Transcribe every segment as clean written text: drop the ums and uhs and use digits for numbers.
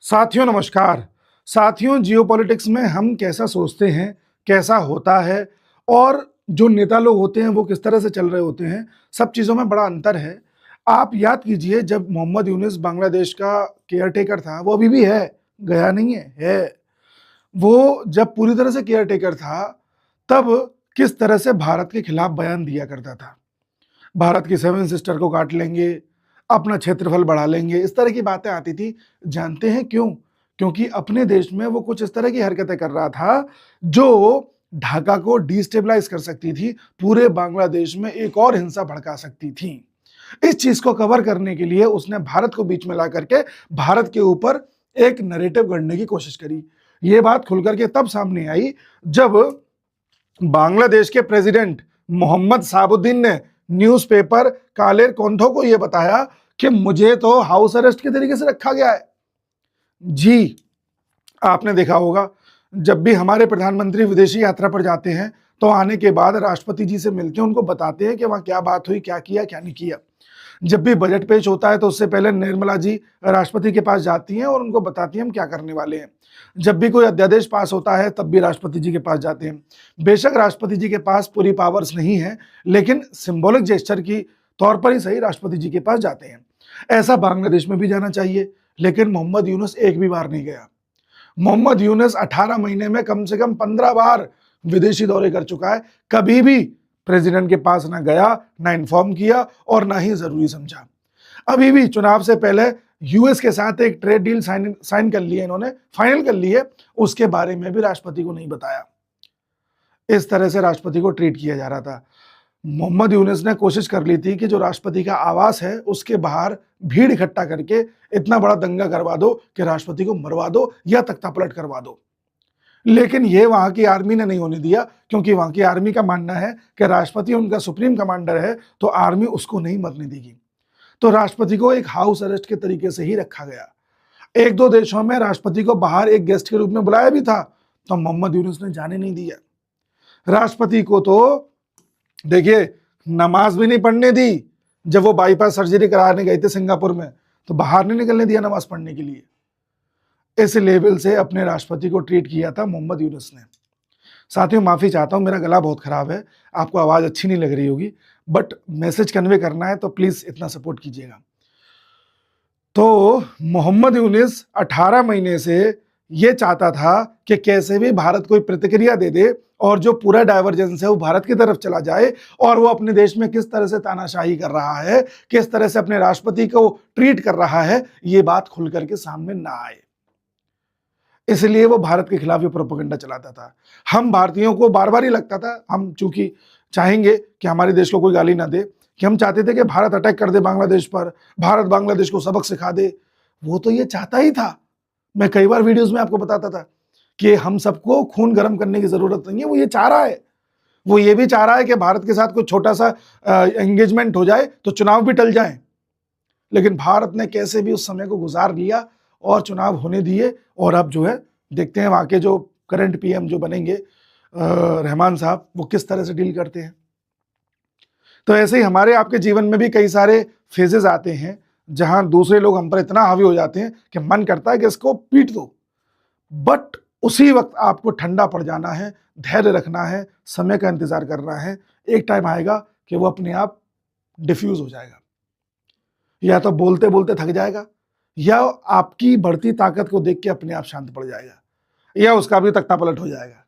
साथियों नमस्कार। साथियों, जियोपॉलिटिक्स में हम कैसा सोचते हैं, कैसा होता है और जो नेता लोग होते हैं वो किस तरह से चल रहे होते हैं, सब चीज़ों में बड़ा अंतर है। आप याद कीजिए, जब मोहम्मद यूनुस बांग्लादेश का केयरटेकर था, वो अभी भी है, गया नहीं है। वो जब पूरी तरह से केयरटेकर था, तब किस तरह से भारत के खिलाफ बयान दिया करता था। भारत की सेवन सिस्टर को काट लेंगे, अपना क्षेत्रफल बढ़ा लेंगे, इस तरह की बातें आती थी। जानते हैं क्यों? क्योंकि अपने देश में वो कुछ इस तरह की हरकतें कर रहा था जो ढाका को डिस्टेबलाइज कर सकती थी, पूरे बांग्लादेश में एक और हिंसा भड़का सकती थी। इस चीज को कवर करने के लिए उसने भारत को बीच में ला करके भारत के ऊपर एक नैरेटिव गढ़ने की कोशिश करी। ये बात खुल करके तब सामने आई जब बांग्लादेश के प्रेसिडेंट मोहम्मद साबुद्दीन ने न्यूज़पेपर कालेर कोंठो को यह बताया कि मुझे तो हाउस अरेस्ट के तरीके से रखा गया है। जी, आपने देखा होगा, जब भी हमारे प्रधानमंत्री विदेशी यात्रा पर जाते हैं तो आने के बाद राष्ट्रपति जी से मिलते हैं, उनको बताते हैं कि वहां क्या बात हुई, क्या किया, क्या नहीं किया। जब भी बजट पेश होता है तो उससे पहले निर्मला जी राष्ट्रपति के पास जाती हैं और उनको बताती हैं हम क्या करने वाले हैं। जब भी कोई अध्यादेश पास होता है तब भी राष्ट्रपति जी के पास जाते हैं। बेशक राष्ट्रपति जी के पास पूरी पावर्स नहीं है, लेकिन सिंबॉलिक जेस्चर की तौर पर ही सही राष्ट्रपति जी के पास जाते हैं। ऐसा बांग्लादेश में भी जाना चाहिए, लेकिन मोहम्मद यूनुस एक भी बार नहीं गया। मोहम्मद यूनुस 18 महीने में कम से कम 15 बार विदेशी दौरे कर चुका है, कभी भी प्रेसिडेंट के पास ना गया, ना इन्फॉर्म किया और ना ही जरूरी समझा। अभी भी चुनाव से पहले यूएस के साथ एक ट्रेड डील साइन कर ली है, इन्होंने फाइनल कर ली है, उसके बारे में भी राष्ट्रपति को नहीं बताया। इस तरह से राष्ट्रपति को ट्रीट किया जा रहा था। मोहम्मद यूनुस ने कोशिश कर ली थी कि जो राष्ट्रपति का आवास है उसके बाहर भीड़ इकट्ठा करके इतना बड़ा दंगा करवा दो कि राष्ट्रपति को मरवा दो या तख्ता पलट करवा दो, लेकिन ये वहां की आर्मी ने नहीं होने दिया, क्योंकि वहां की आर्मी का मानना है कि राष्ट्रपति उनका सुप्रीम कमांडर है, तो आर्मी उसको नहीं मरने देगी। तो राष्ट्रपति को एक हाउस अरेस्ट के तरीके से ही रखा गया। एक दो देशों में राष्ट्रपति को बाहर एक गेस्ट के रूप में बुलाया भी था, तो मोहम्मद यूनुस ने जाने नहीं दिया। राष्ट्रपति को तो देखिए नमाज भी नहीं पढ़ने दी। जब वो बाईपास सर्जरी कराने गए थे सिंगापुर में, तो बाहर नहीं निकलने दिया नमाज पढ़ने के लिए। इस लेवल से अपने राष्ट्रपति को ट्रीट किया था मोहम्मद यूनुस ने। साथियों, माफी चाहता हूं, मेरा गला बहुत खराब है, आपको आवाज अच्छी नहीं लग रही होगी, बट मैसेज कन्वे करना है तो प्लीज इतना सपोर्ट कीजिएगा। तो मोहम्मद यूनुस 18 महीने से ये चाहता था कि कैसे भी भारत कोई प्रतिक्रिया दे दे और जो पूरा डाइवर्जेंस है वो भारत की तरफ चला जाए, और वो अपने देश में किस तरह से तानाशाही कर रहा है, किस तरह से अपने राष्ट्रपति को ट्रीट कर रहा है, ये बात खुल करके सामने ना आए। इसलिए वो भारत के खिलाफ ये प्रोपेगेंडा चलाता था। हम भारतीयों को बार बार ही लगता था, हम चूंकि चाहेंगे कि हमारे देश को कोई गाली ना दे, कि हम चाहते थे कि भारत अटैक कर दे बांग्लादेश पर, भारत बांग्लादेश को सबक सिखा दे। वो तो ये चाहता ही था। मैं कई बार वीडियोस में आपको बताता था कि हम सबको खून गर्म करने की जरूरत नहीं है, वो ये चाह रहा है। वो ये भी चाह रहा है कि भारत के साथ कोई छोटा सा एंगेजमेंट हो जाए तो चुनाव भी टल जाए, लेकिन भारत ने कैसे भी उस समय को गुजार लिया और चुनाव होने दिए। और अब जो है देखते हैं वहां के जो करंट पीएम जो बनेंगे रहमान साहब, वो किस तरह से डील करते हैं। तो ऐसे ही हमारे आपके जीवन में भी कई सारे फेजेस आते हैं जहां दूसरे लोग हम पर इतना हावी हो जाते हैं कि मन करता है कि इसको पीट दो, बट उसी वक्त आपको ठंडा पड़ जाना है, धैर्य रखना है, समय का इंतजार करना है। एक टाइम आएगा कि वो अपने आप डिफ्यूज हो जाएगा, या तो बोलते बोलते थक जाएगा, या आपकी बढ़ती ताकत को देख के अपने आप शांत पड़ जाएगा, या उसका भी तख्ता पलट हो जाएगा।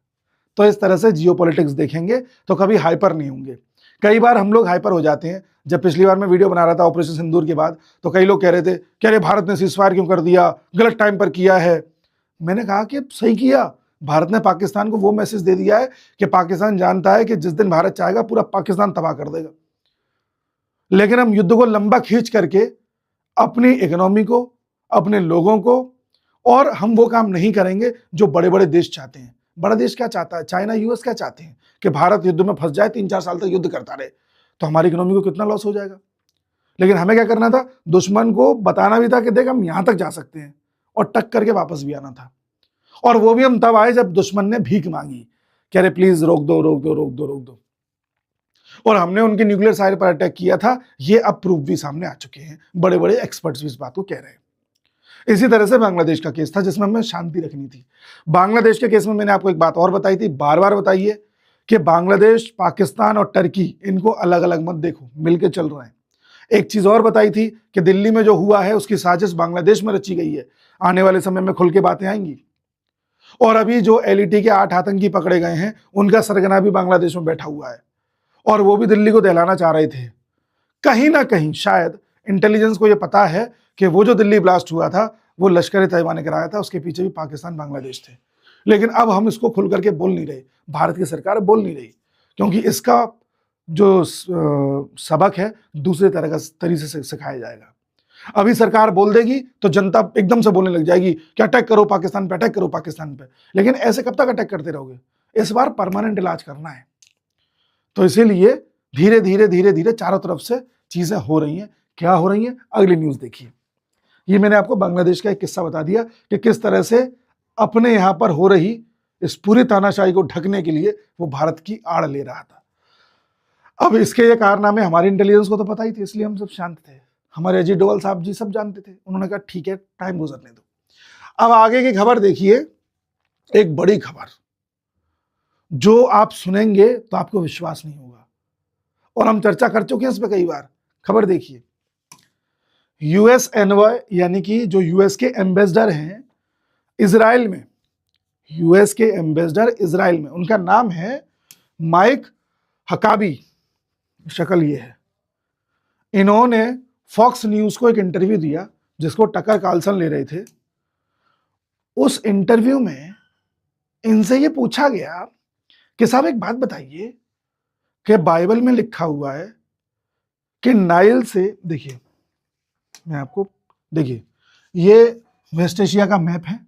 तो इस तरह से जियोपॉलिटिक्स देखेंगे तो कभी हाइपर नहीं होंगे। कई बार हम लोग हाइपर हो जाते हैं। जब पिछली बार मैं वीडियो बना रहा था ऑपरेशन सिंदूर के बाद, तो कई लोग कह रहे थे कि अरे भारत ने सीजफायर क्यों कर दिया, गलत टाइम पर किया है। मैंने कहा कि सही किया। भारत ने पाकिस्तान को वो मैसेज दे दिया है कि पाकिस्तान जानता है कि जिस दिन भारत चाहेगा पूरा पाकिस्तान तबाह कर देगा, लेकिन हम युद्ध को लंबा खींच करके अपनी इकोनॉमी को, अपने लोगों को, और हम वो काम नहीं करेंगे जो बड़े बड़े देश चाहते हैं। बड़ा देश क्या चाहता है? चाइना, यूएस क्या चाहते हैं कि भारत युद्ध में फंस जाए, 3-4 साल तक युद्ध करता रहे, तो हमारी इकोनॉमी को कितना लॉस हो जाएगा। लेकिन हमें क्या करना था? दुश्मन को बताना भी था कि देख हम यहां तक जा सकते हैं, और टक करके वापस भी आना था। और वो भी हम तब आए जब दुश्मन ने भीख मांगी कि अरे प्लीज रोक दो, रोक दो, रोक दो, रोक दो। और हमने उनके न्यूक्लियर साइट पर अटैक किया था। ये अब प्रूफ भी सामने आ चुके हैं, बड़े बड़े एक्सपर्ट्स भी इस बात को कह रहे हैं। इसी तरह से बांग्लादेश का केस था जिसमें हमें शांति रखनी थी। बांग्लादेश के केस में मैंने आपको एक बात और बताई थी, बार बार बताइए कि बांग्लादेश, पाकिस्तान और टर्की, इनको अलग अलग मत देखो, मिलके चल रहे हैं। एक चीज और बताई थी कि दिल्ली में जो हुआ है उसकी साजिश बांग्लादेश में रची गई है। आने वाले समय में खुल के बातें आएंगी। और अभी जो एलईटी के 8 आतंकी पकड़े गए हैं उनका सरगना भी बांग्लादेश में बैठा हुआ है और वो भी दिल्ली को दहलाना चाह रहे थे। कहीं ना कहीं शायद इंटेलिजेंस को यह पता है कि वो जो दिल्ली ब्लास्ट हुआ था वो लश्कर तैयबा ने कराया था, उसके पीछे भी पाकिस्तान, बांग्लादेश थे। लेकिन अब हम इसको खुल करके बोल नहीं रहे, भारत की सरकार बोल नहीं रही, क्योंकि इसका जो सबक है दूसरे तरह का तरीके से सिखाया जाएगा। अभी सरकार बोल देगी तो जनता एकदम से बोलने लग जाएगी कि अटैक करो पाकिस्तान पे, अटैक करो पाकिस्तान पे। लेकिन ऐसे कब तक अटैक करते रहोगे? इस बार परमानेंट इलाज करना है। तो इसीलिए धीरे धीरे धीरे धीरे चारों तरफ से चीजें हो रही हैं। क्या हो रही हैं? अगली न्यूज देखिए। ये मैंने आपको बांग्लादेश का एक किस्सा बता दिया कि किस तरह से अपने यहां पर हो रही इस पूरी तानाशाही को ढकने के लिए वो भारत की आड़ ले रहा था। अब इसके ये कारनामे हमारी इंटेलिजेंस को तो पता ही थे, इसलिए हम सब शांत थे। हमारे अजीत डोभाल साहब जी सब जानते थे। उन्होंने कहा ठीक है, टाइम गुजरने दो। अब आगे की खबर देखिए, एक बड़ी खबर जो आप सुनेंगे तो आपको विश्वास नहीं होगा, और हम चर्चा कर चुके हैं इस पर कई बार। खबर देखिए, यूएस एनवॉय यानी कि जो यूएस के एम्बेसडर हैं इजराइल में, यूएस के एम्बेसडर इजराइल में, उनका नाम है माइक हकाबी, शक्ल ये है। इन्होंने फॉक्स न्यूज को एक इंटरव्यू दिया जिसको टकर कार्लसन ले रहे थे। उस इंटरव्यू में इनसे ये पूछा गया कि साहब एक बात बताइए कि बाइबल में लिखा हुआ है कि नाइल से, देखिए मैं आपको, देखिए ये वेस्ट एशिया का मैप है।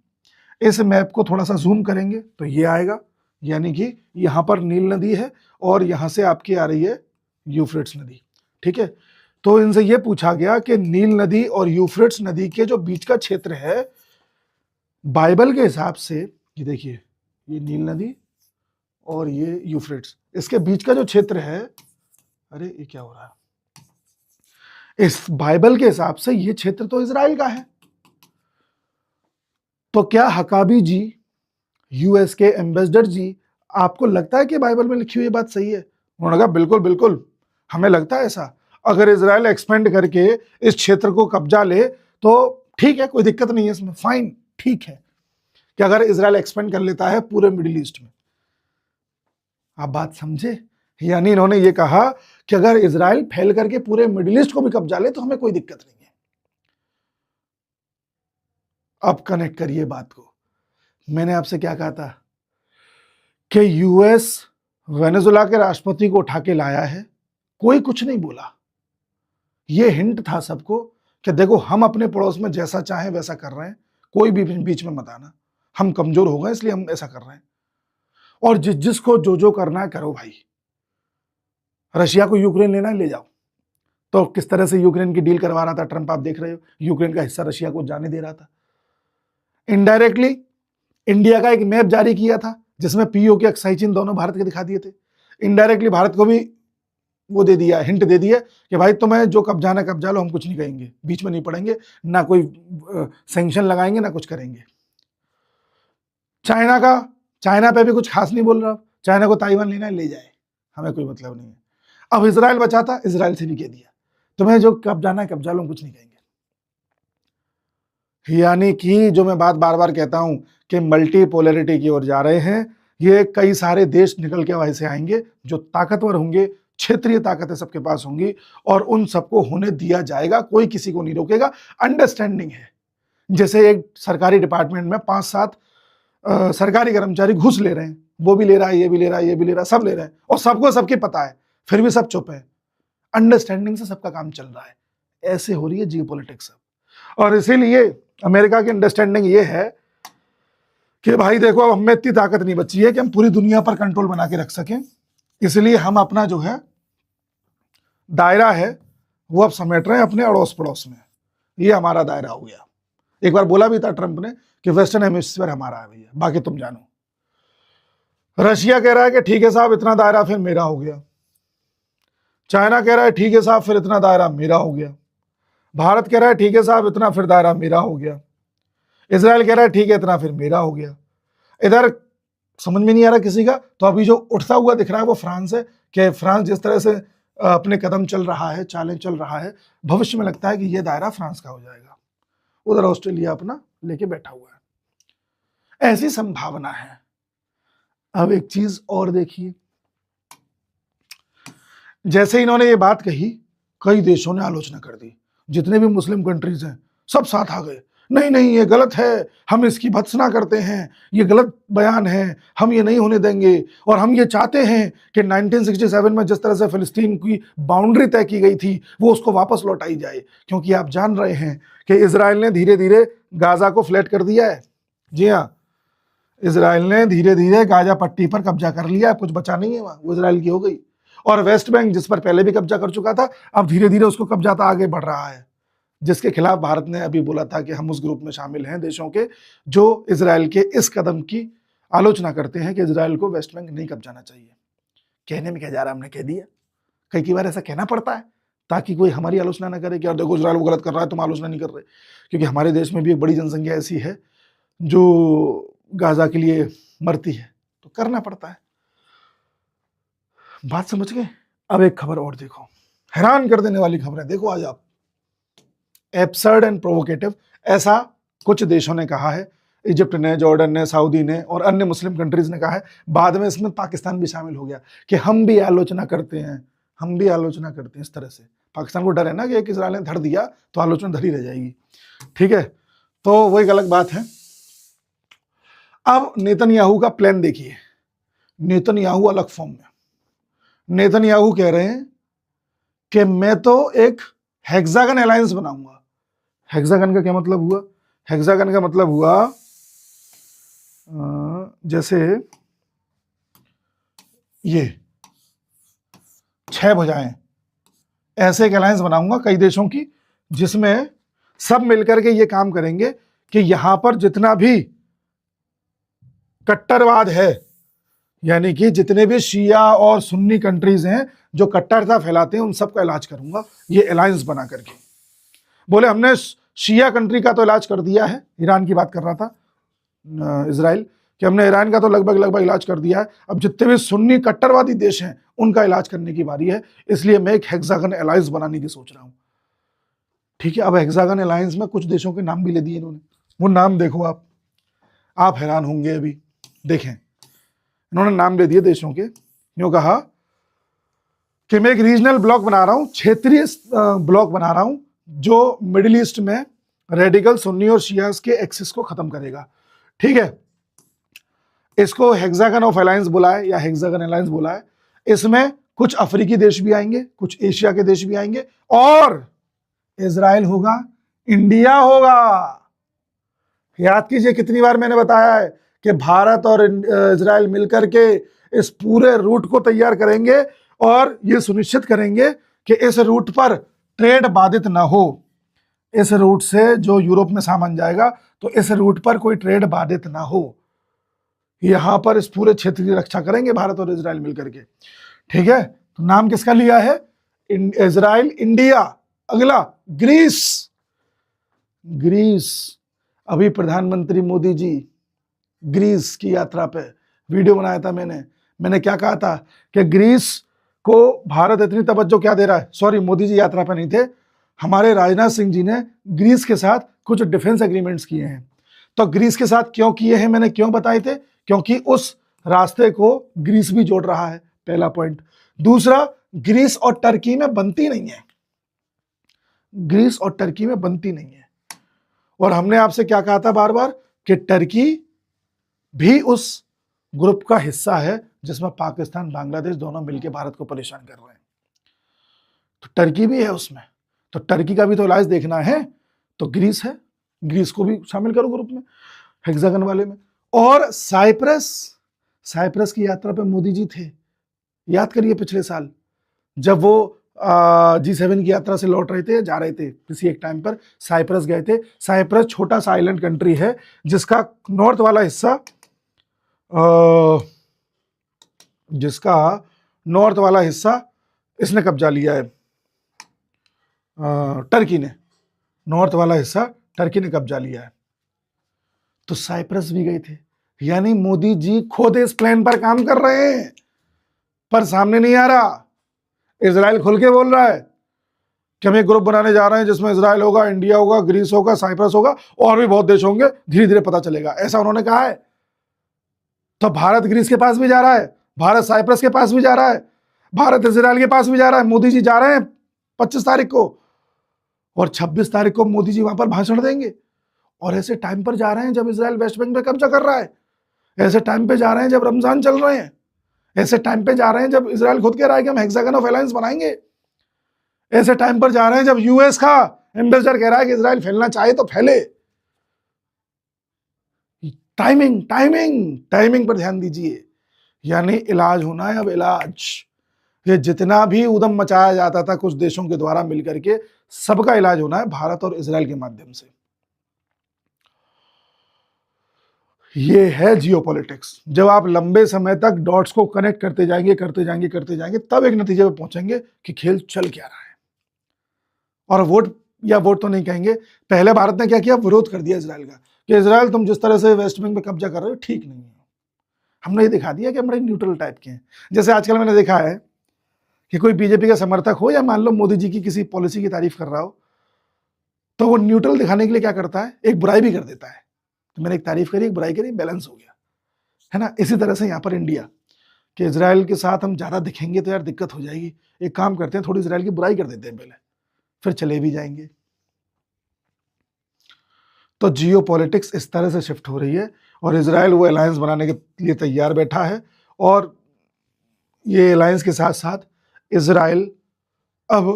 इस मैप को थोड़ा सा जूम करेंगे तो ये आएगा, यानी कि यहां पर नील नदी है और यहां से आपकी आ रही है यूफ्रेट्स नदी। ठीक है, तो इनसे यह पूछा गया कि नील नदी और यूफ्रेट्स नदी के जो बीच का क्षेत्र है, बाइबल के हिसाब से, ये देखिए ये नील नदी और ये यूफ्रेट्स, इसके बीच का जो क्षेत्र है, अरे ये क्या हो रहा है, इस बाइबल के हिसाब से ये क्षेत्र तो इजराइल का है। तो क्या हकाबी जी, यूएस के एम्बेसडर जी, आपको लगता है कि बाइबल में लिखी हुई बात सही है? उन्होंने कहा बिल्कुल बिल्कुल, हमें लगता है ऐसा। अगर इजराइल एक्सपेंड करके इस क्षेत्र को कब्जा ले तो ठीक है, कोई दिक्कत नहीं है इसमें, फाइन, ठीक है कि अगर इजराइल एक्सपेंड कर लेता है पूरे मिडिल ईस्ट में। आप बात समझे? यानी इन्होंने ये कहा कि अगर इजराइल फैल करके पूरे मिडिल ईस्ट को भी कब्जा ले तो हमें कोई दिक्कत नहीं है। अब कनेक्ट करिए बात को। मैंने आपसे क्या कहा था कि यूएस वेनेजुला के राष्ट्रपति को उठा के लाया है, कोई कुछ नहीं बोला। यह हिंट था सबको कि देखो हम अपने पड़ोस में जैसा चाहें वैसा कर रहे हैं, कोई भी बीच में मत आना, हम कमजोर हो गए इसलिए हम ऐसा कर रहे हैं, और जिसको जो करना है करो भाई। रशिया को यूक्रेन लेना है ले जाओ। तो किस तरह से यूक्रेन की डील करवा रहा था ट्रंप, आप देख रहे हो, यूक्रेन का हिस्सा रशिया को जाने दे रहा था। इनडायरेक्टली इंडिया का एक मैप जारी किया था जिसमें पीओके, अक्साई चीन दोनों भारत के दिखा दिए थे। इनडायरेक्टली भारत को भी वो दे दिया, हिंट दे दिया कि भाई तुम्हें जो कब्जाना कब्जा लो, हम कुछ नहीं कहेंगे, बीच में नहीं पड़ेंगे, ना कोई सैंक्शन लगाएंगे ना कुछ करेंगे। चाइना पे भी कुछ खास नहीं बोल रहा, चाइना को ताइवान लेना है ले जाए, हमें कोई मतलब नहीं है। अब इजराइल बचा था, इजराइल से भी कह दिया तुम्हें जो कब्जाना है कब्जा लो, हम कुछ नहीं कहेंगे। यानी कि जो मैं बात बार बार कहता हूं कि मल्टीपोलरिटी की ओर जा रहे हैं। ये कई सारे देश निकल के वैसे आएंगे जो ताकतवर होंगे, क्षेत्रीय ताकतें सबके पास होंगी और उन सबको होने दिया जाएगा, कोई किसी को नहीं रोकेगा। अंडरस्टैंडिंग है। जैसे एक सरकारी डिपार्टमेंट में 5-7 सरकारी कर्मचारी घूस ले रहे हैं, वो भी ले रहा है, ये भी ले रहा है, ये भी ले रहा है, सब ले रहे हैं और सबको सबकी पता है, फिर भी सब चुप है। अंडरस्टैंडिंग से सबका काम चल रहा है। ऐसे हो रही है जियोपॉलिटिक्स। और इसीलिए अमेरिका की अंडरस्टैंडिंग ये है कि भाई देखो अब हमें इतनी ताकत नहीं बची है कि हम पूरी दुनिया पर कंट्रोल बना के रख सकें, इसलिए हम अपना जो है दायरा है वो अब समेट रहे हैं अपने अड़ोस पड़ोस में। ये हमारा दायरा हो गया। एक बार बोला भी था ट्रंप ने कि वेस्टर्न हेमिस्फीयर हमारा है भैया, बाकी तुम जानो। रशिया कह रहा है कि ठीक है साहब इतना दायरा फिर मेरा हो गया। चाइना कह रहा है ठीक है साहब फिर इतना दायरा मेरा हो गया। भारत कह रहा है ठीक है साहब इतना फिर दायरा मेरा हो गया। इजराइल कह रहा है ठीक है इतना फिर मेरा हो गया। इधर समझ में नहीं आ रहा किसी का, तो अभी जो उठता हुआ दिख रहा है वो फ्रांस है, कि फ्रांस जिस तरह से अपने कदम चल रहा है, चालें चल रहा है, भविष्य में लगता है कि ये दायरा फ्रांस का हो जाएगा। उधर ऑस्ट्रेलिया अपना लेके बैठा हुआ है, ऐसी संभावना है। अब एक चीज और देखिए, जैसे इन्होंने ये बात कही, कई देशों ने आलोचना कर दी, जितने भी मुस्लिम कंट्रीज हैं सब साथ आ गए, नहीं नहीं ये गलत है, हम इसकी भत्सना करते हैं, ये गलत बयान है, हम ये नहीं होने देंगे, और हम ये चाहते हैं कि 1967 में जिस तरह से फिलिस्तीन की बाउंड्री तय की गई थी वो उसको वापस लौटाई जाए, क्योंकि आप जान रहे हैं कि इजराइल ने धीरे धीरे गाजा को फ्लैट कर दिया है। जी हाँ, इजराइल ने धीरे धीरे गाजा पट्टी पर कब्जा कर लिया, कुछ बचा नहीं है वहां, वो इजराइल की हो गई। और वेस्ट बैंक जिस पर पहले भी कब्जा कर चुका था, अब धीरे धीरे उसको कब्जा आगे बढ़ रहा है, जिसके खिलाफ भारत ने अभी बोला था कि हम उस ग्रुप में शामिल हैं देशों के जो इजराइल के इस कदम की आलोचना करते हैं कि इजराइल को वेस्ट बैंक नहीं कब्जाना चाहिए। कहने में क्या जा रहा है, हमने कह दिया। कई बार ऐसा कहना पड़ता है ताकि कोई हमारी आलोचना ना करे कि यार देखो इजराइल वो गलत कर रहा है, तुम आलोचना नहीं कर रहे, क्योंकि हमारे देश में भी एक बड़ी जनसंख्या ऐसी है जो गाजा के लिए मरती है, तो करना पड़ता है। बात समझ गए। अब एक खबर और देखो, हैरान कर देने वाली खबर है, देखो आज आप, एब्सर्ड एंड प्रोवोकेटिव, ऐसा कुछ देशों ने कहा है, इजिप्ट ने, जॉर्डन ने, सऊदी ने और अन्य मुस्लिम कंट्रीज ने कहा है, बाद में इसमें पाकिस्तान भी शामिल हो गया कि हम भी आलोचना करते हैं, हम भी आलोचना करते हैं। इस तरह से पाकिस्तान को डर है ना कि एक इजराइल ने धर दिया तो आलोचना धरी रह जाएगी, ठीक है, तो वो एक अलग बात है। अब नेतन्याहू का प्लान देखिए, नेतन्याहू अलग फॉर्म में, नेतन्याहू कह रहे हैं कि मैं तो एक हेक्सागन अलायंस बनाऊंगा। हेक्सागन का क्या मतलब हुआ? हेक्सागन का मतलब हुआ जैसे ये 6 भुजाएं, ऐसे एक अलायंस बनाऊंगा कई देशों की, जिसमें सब मिलकर के ये काम करेंगे कि यहां पर जितना भी कट्टरवाद है, यानी कि जितने भी शिया और सुन्नी कंट्रीज हैं जो कट्टरता फैलाते हैं, उन सबका इलाज करूंगा ये अलायंस बना करके। बोले हमने शिया कंट्री का तो इलाज कर दिया है, ईरान की बात कर रहा था इजराइल, कि हमने ईरान का तो लगभग इलाज कर दिया है, अब जितने भी सुन्नी कट्टरवादी देश हैं उनका इलाज करने की बारी है, इसलिए मैं एक हेक्सागन अलायंस बनाने की सोच रहा हूं। ठीक है, अब हेक्सागन अलायंस में कुछ देशों के नाम भी ले दिए इन्होंने, वो नाम देखो आप हैरान होंगे। अभी देखें, इन्होंने नाम ले दिए देशों के, यूं कहा कि मैं एक रीजनल ब्लॉक बना रहा हूं, क्षेत्रीय ब्लॉक बना रहा हूं, जो मिडिल ईस्ट में रेडिकल सुन्नी और शियास के एक्सिस को खत्म करेगा। ठीक है, इसको हेक्सागन ऑफ अलायंस बोला है या हेक्सागन अलायंस बोला है। इसमें कुछ अफ्रीकी देश भी आएंगे, कुछ एशिया के देश भी आएंगे, और इजराइल होगा, इंडिया होगा। याद कीजिए कितनी बार मैंने बताया है कि भारत और इजराइल मिलकर के इस पूरे रूट को तैयार करेंगे और ये सुनिश्चित करेंगे कि इस रूट पर ट्रेड बाधित ना हो। इस रूट से जो यूरोप में सामान जाएगा तो इस रूट पर कोई ट्रेड बाधित ना हो, यहां पर इस पूरे क्षेत्र की रक्षा करेंगे भारत और इजराइल मिलकर के। ठीक है, तो नाम किसका लिया है? Israel, India. अगला ग्रीस। ग्रीस, अभी प्रधानमंत्री मोदी जी ग्रीस की यात्रा पे वीडियो बनाया था मैंने क्या कहा था कि ग्रीस को भारत इतनी तवज्जो क्या दे रहा है। सॉरी, मोदी जी यात्रा पे नहीं थे, हमारे राजनाथ सिंह जी ने ग्रीस के साथ कुछ डिफेंस एग्रीमेंट्स किए हैं। तो ग्रीस के साथ क्यों किए हैं, मैंने क्यों बताए थे? क्योंकि उस रास्ते को ग्रीस भी जोड़ रहा है, पहला पॉइंट। दूसरा, ग्रीस और टर्की में बनती नहीं है, ग्रीस और टर्की में बनती नहीं है। और हमने आपसे क्या कहा था बार बार कि टर्की भी उस ग्रुप का हिस्सा है जिसमें पाकिस्तान, बांग्लादेश दोनों मिलकर भारत को परेशान कर रहे हैं। तो टर्की भी है उसमें, तो टर्की का भी तो इलाज देखना है, तो ग्रीस है, ग्रीस को भी शामिल करो ग्रुप में, हेक्सागन वाले में। और साइप्रस, साइप्रस की यात्रा पे मोदी जी थे, याद करिए पिछले साल जब वो G7 की यात्रा से लौट रहे थे, जा रहे थे किसी एक टाइम पर, साइप्रस गए थे। साइप्रस छोटा सा आइलैंड कंट्री है जिसका नॉर्थ वाला हिस्सा इसने कब्जा लिया है, टर्की ने, नॉर्थ वाला हिस्सा टर्की ने कब्जा लिया है। तो साइप्रस भी गए थे। यानी मोदी जी खुद इस प्लान पर काम कर रहे हैं, पर सामने नहीं आ रहा। इजराइल खुल के बोल रहा है कि हम एक ग्रुप बनाने जा रहे हैं जिसमें इजराइल होगा, इंडिया होगा, ग्रीस होगा, साइप्रस होगा और भी बहुत देश होंगे, धीरे धीरे पता चलेगा, ऐसा उन्होंने कहा है। तो भारत ग्रीस के पास भी जा रहा है, भारत साइप्रस के पास भी जा रहा है, भारत इजराइल के पास भी जा रहा है। मोदी जी जा रहे हैं 25 तारीख को और 26 तारीख को मोदी जी वहां पर भाषण देंगे। और ऐसे टाइम पर जा रहे हैं जब इजराइल वेस्ट बैंक में कब्जा कर रहा है, ऐसे टाइम पे जा रहे हैं जब रमजान चल रहे हैं, ऐसे टाइम पे जा रहे हैं जब इजराइल खुद कह रहा है कि हम हेक्सागन ऑफ अलायंस बनाएंगे, ऐसे टाइम पर जा रहे हैं जब यूएस का एम्बेसडर कह रहा है कि इजराइल फैलना चाहे तो फैले। टाइमिंग टाइमिंग टाइमिंग पर ध्यान दीजिए। यानी इलाज होना है अब, इलाज। ये जितना भी उद्यम मचाया जाता था कुछ देशों के द्वारा मिलकर के, सबका इलाज होना है भारत और इजराइल के माध्यम से। ये है जियोपॉलिटिक्स। जब आप लंबे समय तक डॉट्स को कनेक्ट करते जाएंगे तब एक नतीजे पर पहुंचेंगे कि खेल चल क्या रहा है। और वोट तो नहीं कहेंगे, पहले भारत ने क्या किया, विरोध कर दिया इजराइल का कि इजराइल तुम जिस तरह से वेस्ट बैंक में कब्जा कर रहे हो ठीक नहीं है। हमने ये दिखा दिया कि हम बड़े न्यूट्रल टाइप के हैं। जैसे आजकल मैंने देखा है कि कोई बीजेपी का समर्थक हो या मान लो मोदी जी की किसी पॉलिसी की तारीफ कर रहा हो, तो वो न्यूट्रल दिखाने के लिए क्या करता है, एक बुराई भी कर देता है। तो मैंने एक तारीफ करी, एक बुराई करी, बैलेंस हो गया, है ना। इसी तरह से यहाँ पर इंडिया कि इजराइल के साथ हम ज़्यादा दिखेंगे तो यार दिक्कत हो जाएगी, एक काम करते हैं थोड़ी इजराइल की बुराई कर देते हैं पहले, फिर चले भी जाएंगे। तो जियो पॉलिटिक्स इस तरह से शिफ्ट हो रही है और इजराइल वो अलायंस बनाने के लिए तैयार बैठा है। और ये अलायंस के साथ साथ इजराइल अब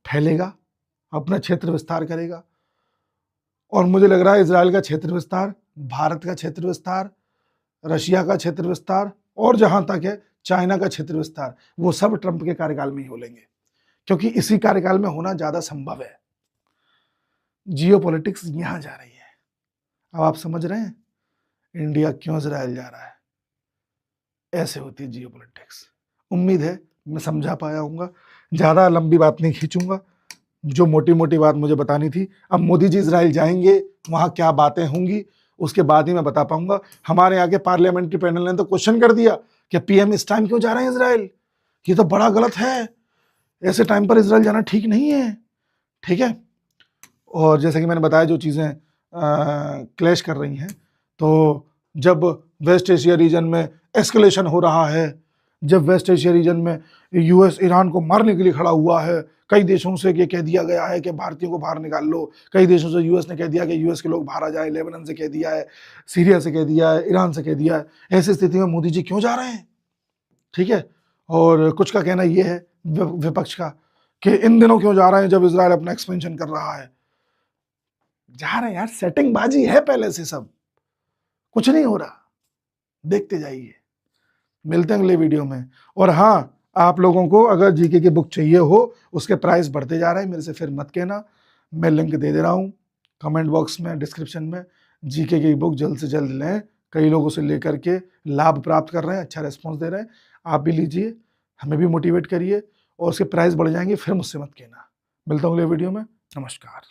फैलेगा, अपना क्षेत्र विस्तार करेगा। और मुझे लग रहा है इजराइल का क्षेत्र विस्तार, भारत का क्षेत्र विस्तार, रशिया का क्षेत्र विस्तार और जहां तक है चाइना का क्षेत्र विस्तार, वो सब ट्रंप के कार्यकाल में ही हो लेंगे, क्योंकि इसी कार्यकाल में होना ज्यादा संभव है। जियो पॉलिटिक्स यहां जा रही है। अब आप समझ रहे हैं इंडिया क्यों इजराइल जा रहा है। ऐसे होती है जियो पॉलिटिक्स। उम्मीद है मैं समझा पाया हूँगा, ज़्यादा लंबी बात नहीं खींचूंगा, जो मोटी मोटी बात मुझे बतानी थी। अब मोदी जी इजराइल जाएंगे, वहाँ क्या बातें होंगी उसके बाद ही मैं बता पाऊंगा। हमारे यहाँ के पार्लियामेंट्री पैनल ने तो क्वेश्चन कर दिया कि पीएम इस टाइम क्यों जा रहे हैं इजराइल, ये तो बड़ा गलत है, ऐसे टाइम पर इजराइल जाना ठीक नहीं है। ठीक है, और जैसे कि मैंने बताया जो चीज़ें क्लैश कर रही हैं, तो जब वेस्ट एशिया रीजन में एस्केलेशन हो रहा है, जब वेस्ट एशिया रीजन में यूएस ईरान को मारने के लिए खड़ा हुआ है, कई देशों से ये कह दिया गया है कि भारतीयों को बाहर निकाल लो, कई देशों से यूएस ने कह दिया कि यूएस के लोग बाहर आ जाए, लेबनान से कह दिया है, सीरिया से कह दिया है, ईरान से कह दिया है। ऐसी स्थिति में मोदी जी क्यों जा रहे हैं। ठीक है, और कुछ का कहना ये है विपक्ष का कि इन दिनों क्यों जा रहे हैं जब इजराइल अपना एक्सपेंशन कर रहा है। जा रहे हैं यार, सेटिंग बाजी है पहले से, सब कुछ नहीं हो रहा, देखते जाइए। मिलते हैं अगले वीडियो में। और हाँ, आप लोगों को अगर जीके की बुक चाहिए हो, उसके प्राइस बढ़ते जा रहे हैं, मेरे से फिर मत कहना, मैं लिंक दे दे रहा हूँ कमेंट बॉक्स में, डिस्क्रिप्शन में। जीके की बुक जल्द से जल्द लें, कई लोग उसे लेकर के लाभ प्राप्त कर रहे हैं, अच्छा रिस्पॉन्स दे रहे हैं। आप भी लीजिए, हमें भी मोटिवेट करिए, और उसके प्राइस बढ़ जाएंगे फिर मुझसे मत कहना। मिलता हूँ अगले वीडियो में, नमस्कार।